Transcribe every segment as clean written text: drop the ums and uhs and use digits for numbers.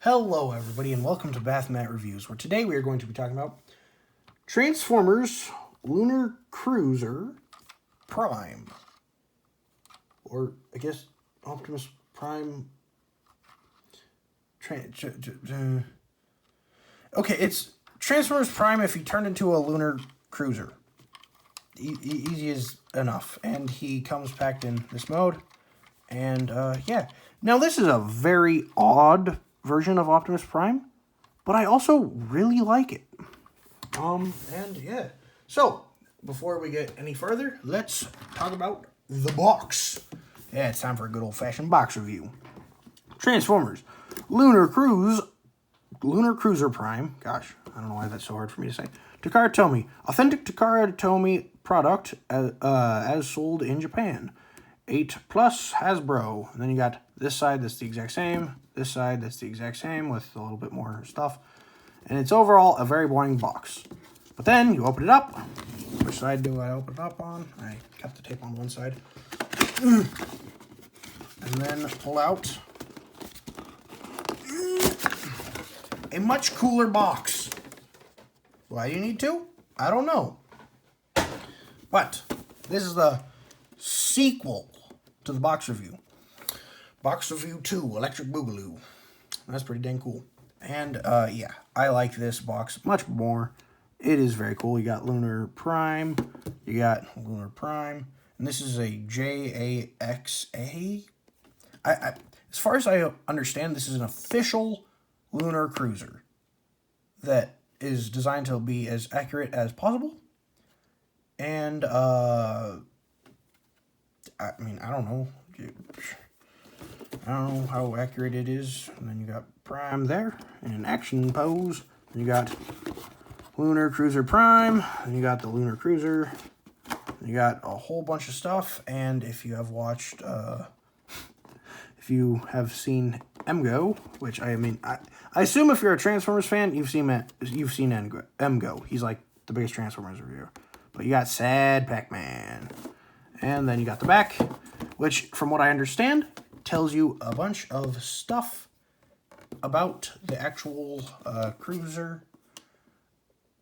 Hello everybody and welcome to Bath Mat Reviews, where today we are going to be talking about Transformers Lunar Cruiser Prime. Or, I guess, Optimus Prime... Okay, it's Transformers Prime if he turned into a lunar cruiser. Easy as enough. And he comes packed in this mode. And, yeah. Now, this is a very odd version of Optimus Prime, but I also really like it. And yeah. So, before we get any further, let's talk about the box. Yeah, it's time for a good old-fashioned box review. Transformers Lunar Cruiser Prime. Gosh, I don't know why that's so hard for me to say. Takara Tomy. Authentic Takara Tomy product as sold in Japan. 8 plus Hasbro. And then you got this side that's the exact same. This side that's the exact same with a little bit more stuff. And it's overall a very boring box. But then you open it up. Which side do I open it up on? I got the tape on one side. And then pull out a much cooler box. Why do you need to? I don't know. But this is the sequel to the box review. Box Review 2, Electric Boogaloo. That's pretty dang cool. And, yeah, I like this box much more. It is very cool. You got Lunar Prime. And this is a JAXA. As far as I understand, this is an official lunar cruiser that is designed to be as accurate as possible. And, I mean, I don't know how accurate it is. And then you got Prime there in an action pose. And you got Lunar Cruiser Prime. And you got the Lunar Cruiser. And you got a whole bunch of stuff. And if you have watched, if you have seen MGO, which I assume if you're a Transformers fan, you've seen MGO. He's like the biggest Transformers reviewer. But you got Sad Pac-Man. And then you got the back, which, from what I understand, tells you a bunch of stuff about the actual cruiser.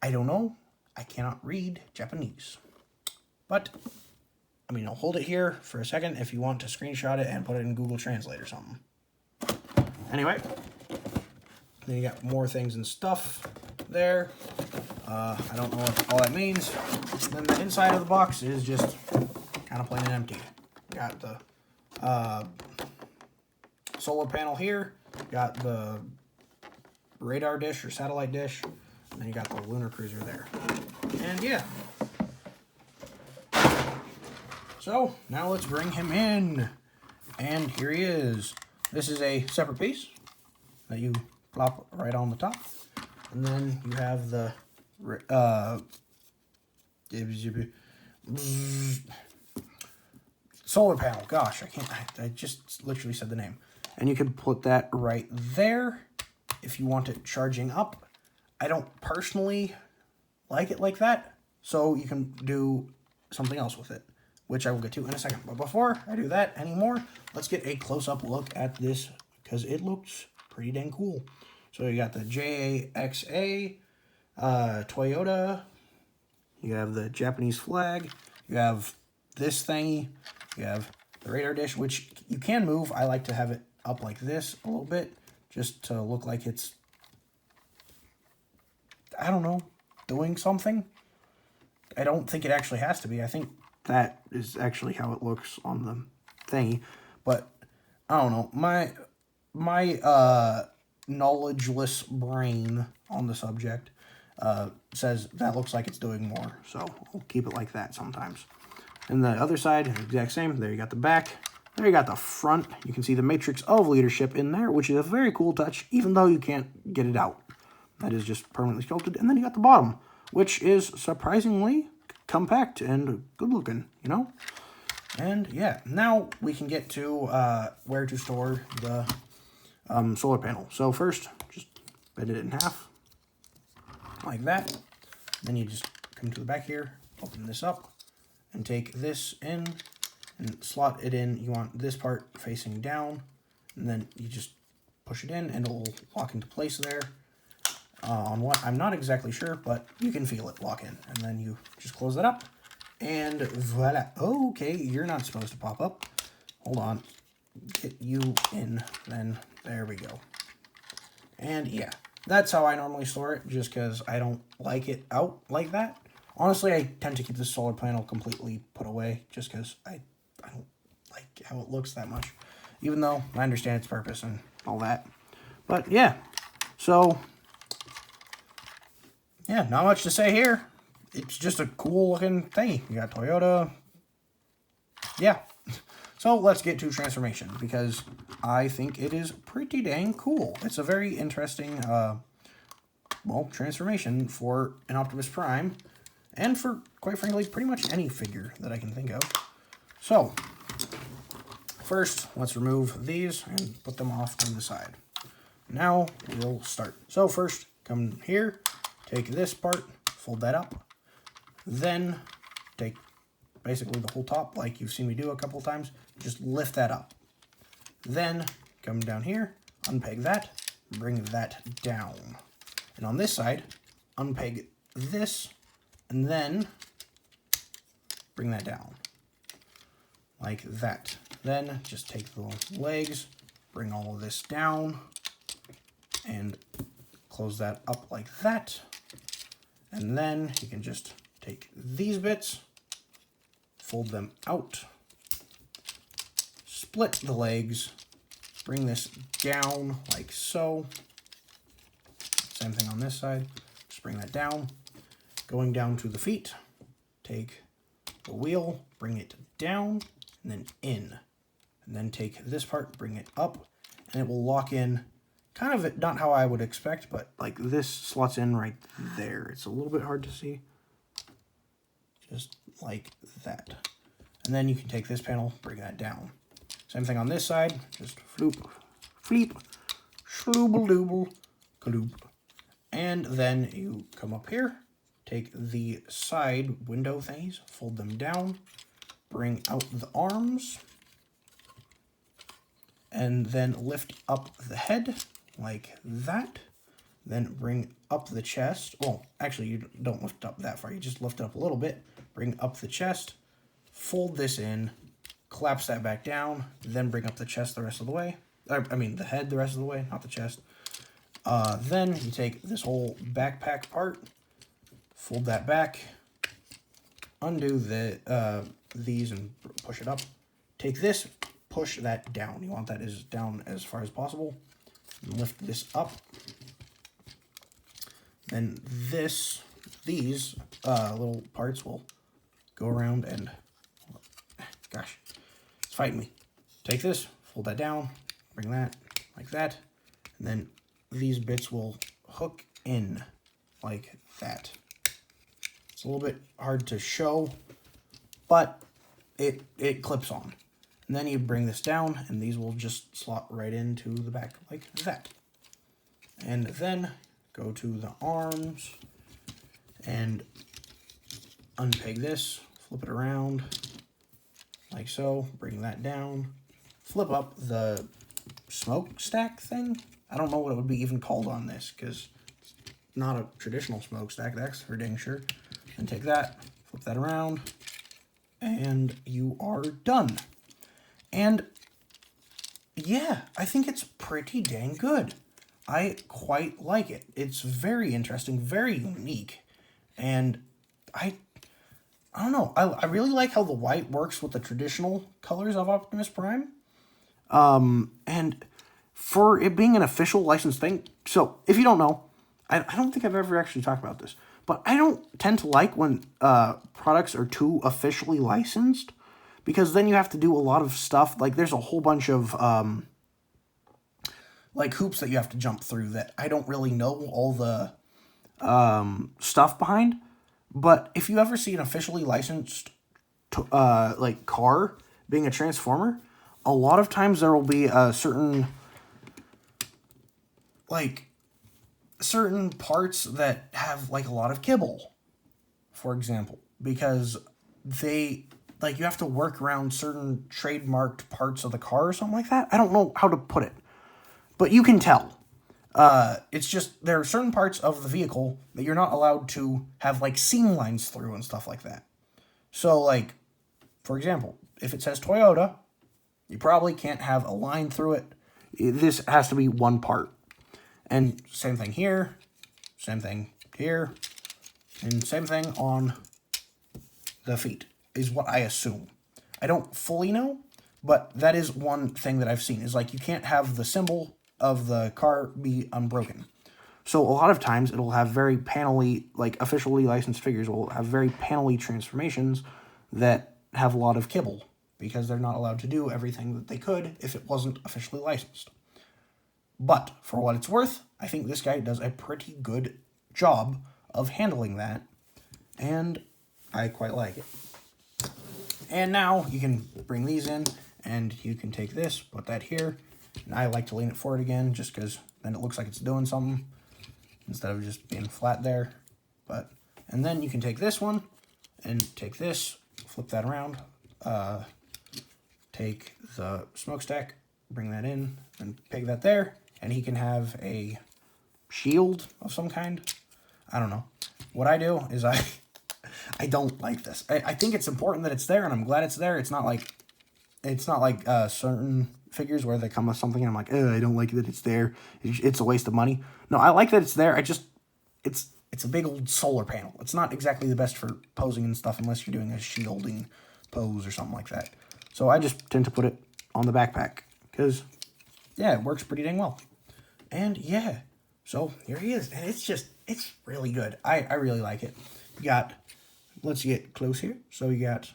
I don't know. I cannot read Japanese. But, I mean, I'll hold it here for a second if you want to screenshot it and put it in Google Translate or something. Anyway, then you got more things and stuff there. I don't know what all that means. Then the inside of the box is just kind of plain and empty. Got the solar panel here. Got the radar dish or satellite dish. And then you got the lunar cruiser there. And yeah. So now let's bring him in. And here he is. This is a separate piece that you plop right on the top. And then you have the solar panel. Gosh, I just literally said the name. And you can put that right there if you want it charging up. I don't personally like it like that, so you can do something else with it, which I will get to in a second. But before I do that anymore, let's get a close-up look at this, because it looks pretty dang cool. So you got the JAXA, Toyota, you have the Japanese flag, you have this thingy, you have the radar dish, which you can move. I like to have it up like this a little bit, just to look like it's, I don't know, doing something. I don't think it actually has to be. I think that is actually how it looks on the thingy. But, I don't know, my knowledgeless brain on the subject says that looks like it's doing more. So we'll keep it like that sometimes. And the other side, exact same. There you got the back. There you got the front. You can see the matrix of leadership in there, which is a very cool touch, even though you can't get it out. That is just permanently sculpted. And then you got the bottom, which is surprisingly compact and good looking, you know? And yeah, now we can get to where to store the solar panel. So first, just bend it in half, like that. Then you just come to the back here, open this up, and take this in and slot it in. You want this part facing down, and then you just push it in and it'll lock into place there. On what, I'm not exactly sure, but you can feel it lock in. And then you just close that up. And voila. Okay, you're not supposed to pop up. Hold on. Get you in. Then there we go. And yeah, that's how I normally store it, just because I don't like it out like that. Honestly, I tend to keep the solar panel completely put away, just because I don't like how it looks that much. Even though I understand its purpose and all that. But yeah, so yeah, not much to say here. It's just a cool looking thing. You got Toyota. Yeah. So let's get to transformation, because I think it is pretty dang cool. It's a very interesting, well, transformation for an Optimus Prime, and for, quite frankly, pretty much any figure that I can think of. So, first, let's remove these and put them off to the side. Now, we'll start. So first, come here, take this part, fold that up, then take basically the whole top, like you've seen me do a couple times, just lift that up. Then come down here, unpeg that, bring that down. And on this side, unpeg this, and then bring that down, like that. Then just take the legs, bring all of this down, and close that up like that. And then you can just take these bits, fold them out, split the legs, bring this down like so. Same thing on this side, just bring that down. Going down to the feet, take the wheel, bring it down, and then in. And then take this part, bring it up, and it will lock in, kind of not how I would expect, but like this slots in right there. It's a little bit hard to see. Just like that. And then you can take this panel, bring that down. Same thing on this side, just floop, fleep, schlooble dooble, kaloop. And then you come up here, take the side window thingies, fold them down, bring out the arms, and then lift up the head like that. Then bring up the chest. Well, actually, you don't lift up that far. You just lift it up a little bit. Bring up the chest. Fold this in. Collapse that back down. Then bring up the chest the rest of the way. I mean, the head the rest of the way, not the chest. Then you take this whole backpack part. Fold that back. Undo these and push it up. Take this. Push that down. You want that as down as far as possible. And lift this up. Then these little parts will go around and, gosh, it's fighting me. Take this, fold that down, bring that like that, and then these bits will hook in like that. It's a little bit hard to show, but it clips on. And then you bring this down, and these will just slot right into the back like that. And then go to the arms and unpeg this, flip it around like so, bring that down, flip up the smokestack thing. I don't know what it would be even called on this, because it's not a traditional smokestack, that's for dang sure. And take that, flip that around, and you are done. And yeah, I think it's pretty dang good. I quite like it. It's very interesting, very unique, and I don't know. I really like how the white works with the traditional colors of Optimus Prime. And for it being an official licensed thing, so if you don't know, I don't think I've ever actually talked about this, but I don't tend to like when products are too officially licensed, because then you have to do a lot of stuff. Like, there's a whole bunch of like hoops that you have to jump through that I don't really know all the stuff behind. But if you ever see an officially licensed like car being a Transformer, a lot of times there will be a certain parts that have like a lot of kibble, for example, because they you have to work around certain trademarked parts of the car or something like that. I don't know how to put it. but you can tell. It's just, there are certain parts of the vehicle that you're not allowed to have, like, seam lines through and stuff like that. So, like, for example, if it says Toyota, you probably can't have a line through it. This has to be one part. And same thing here, same thing here, and same thing on the feet, is what I assume. I don't fully know, but that is one thing that I've seen, is like you can't have the symbol of the car be unbroken. So a lot of times it'll have very panely, like officially licensed figures will have very panely transformations that have a lot of kibble because they're not allowed to do everything that they could if it wasn't officially licensed. But for what it's worth, I think this guy does a pretty good job of handling that, and I quite like it. And now you can bring these in, and you can take this, put that here, and I like to lean it forward again, just because then it looks like it's doing something, instead of just being flat there. And then you can take this one, and take this, flip that around, take the smokestack, bring that in, and peg that there, and he can have a shield of some kind. I don't know. What I do is I don't like this. I think it's important that it's there, and I'm glad it's there. It's not like certain figures where they come with something and I'm like, I don't like that it's there. It's a waste of money. No, I like that it's there. It's a big old solar panel. It's not exactly the best for posing and stuff unless you're doing a shielding pose or something like that. So I just tend to put it on the backpack because, yeah, it works pretty dang well. And yeah, so here he is. And it's really good. I really like it. You got, let's get close here. So you got,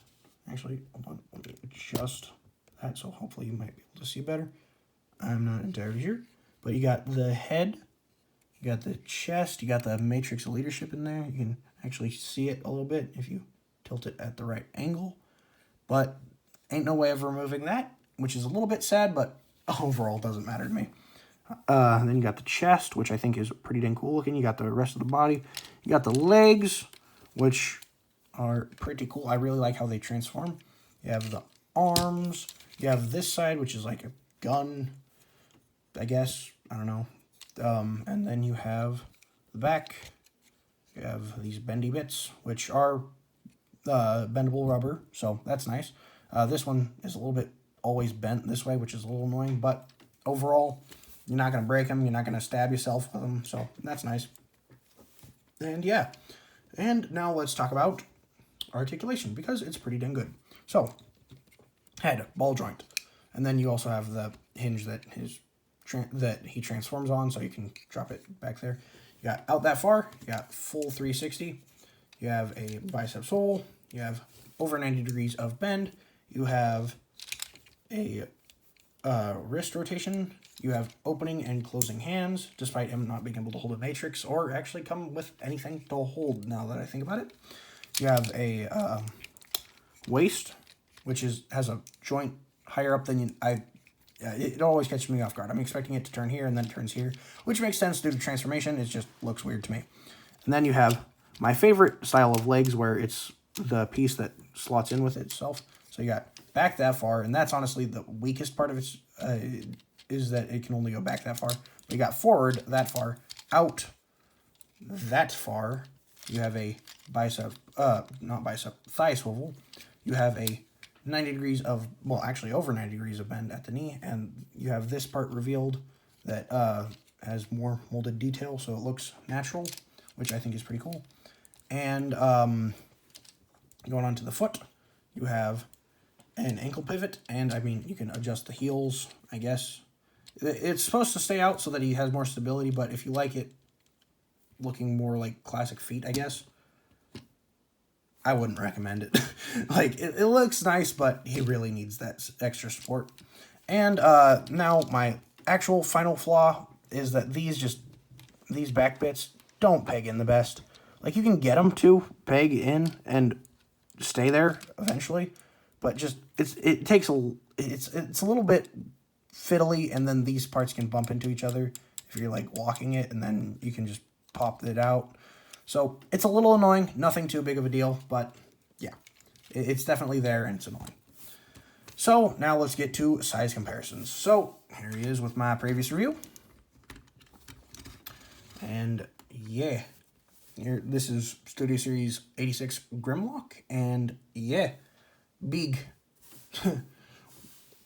actually, hold on, let me adjust that so hopefully you might be able to see better. I'm not entirely sure. But you got the head, you got the chest, you got the matrix of leadership in there. You can actually see it a little bit if you tilt it at the right angle. But ain't no way of removing that, which is a little bit sad, but overall doesn't matter to me. Then you got the chest, which I think is pretty dang cool looking. You got the rest of the body. You got the legs, which are pretty cool. I really like how they transform. You have the arms. You have this side, which is like a gun, I guess. I don't know. And then you have the back. You have these bendy bits, which are bendable rubber, so that's nice. This one is a little bit always bent this way, which is a little annoying, but overall, you're not going to break them. You're not going to stab yourself with them, so that's nice. And yeah, and now let's talk about articulation, because it's pretty dang good. So, head, ball joint, and then you also have the hinge that he transforms on, so you can drop it back there. You got out that far, you got full 360, you have a bicep sole, you have over 90 degrees of bend, you have a wrist rotation, you have opening and closing hands, despite him not being able to hold a matrix, or actually come with anything to hold, now that I think about it. You have a waist, which has a joint higher up than it always catches me off guard. I'm expecting it to turn here, and then it turns here, which makes sense due to transformation. It just looks weird to me. And then you have my favorite style of legs, where it's the piece that slots in with itself. So you got back that far, and that's honestly the weakest part of it, is that it can only go back that far. But you got forward that far, out that far. You have a thigh swivel. You have a 90 degrees of, well, actually over 90 degrees of bend at the knee, and you have this part revealed that has more molded detail, so it looks natural, which I think is pretty cool. And going on to the foot, you have an ankle pivot, and I mean, you can adjust the heels, I guess. It's supposed to stay out so that he has more stability, but if you like it looking more like classic feet, I guess, I wouldn't recommend it. Like, it looks nice, but he really needs that extra support. And now my actual final flaw is that these back bits don't peg in the best. Like, you can get them to peg in and stay there eventually, but just it's a little bit fiddly, and then these parts can bump into each other if you're like walking it, and then you can just pop it out. So it's a little annoying, nothing too big of a deal, but yeah, it's definitely there and it's annoying. So now let's get to size comparisons. So here he is with my previous review. And yeah, here, this is Studio Series 86 Grimlock, and yeah, big.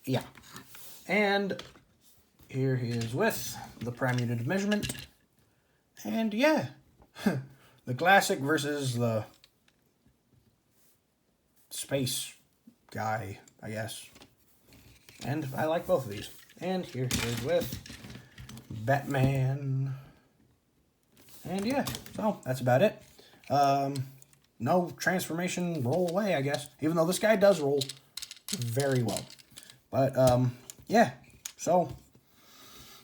Yeah. And here he is with the prime unit of measurement. And yeah, the classic versus the space guy, I guess. And I like both of these. And here he is with Batman. And yeah, so that's about it. No transformation roll away, I guess. Even though this guy does roll very well. But, yeah. So,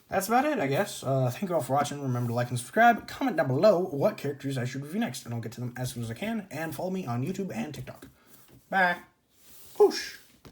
that's about it, I guess. Thank you all for watching. Remember to like and subscribe. Comment down below what characters I should review next. And I'll get to them as soon as I can. And follow me on YouTube and TikTok. Bye. Whoosh.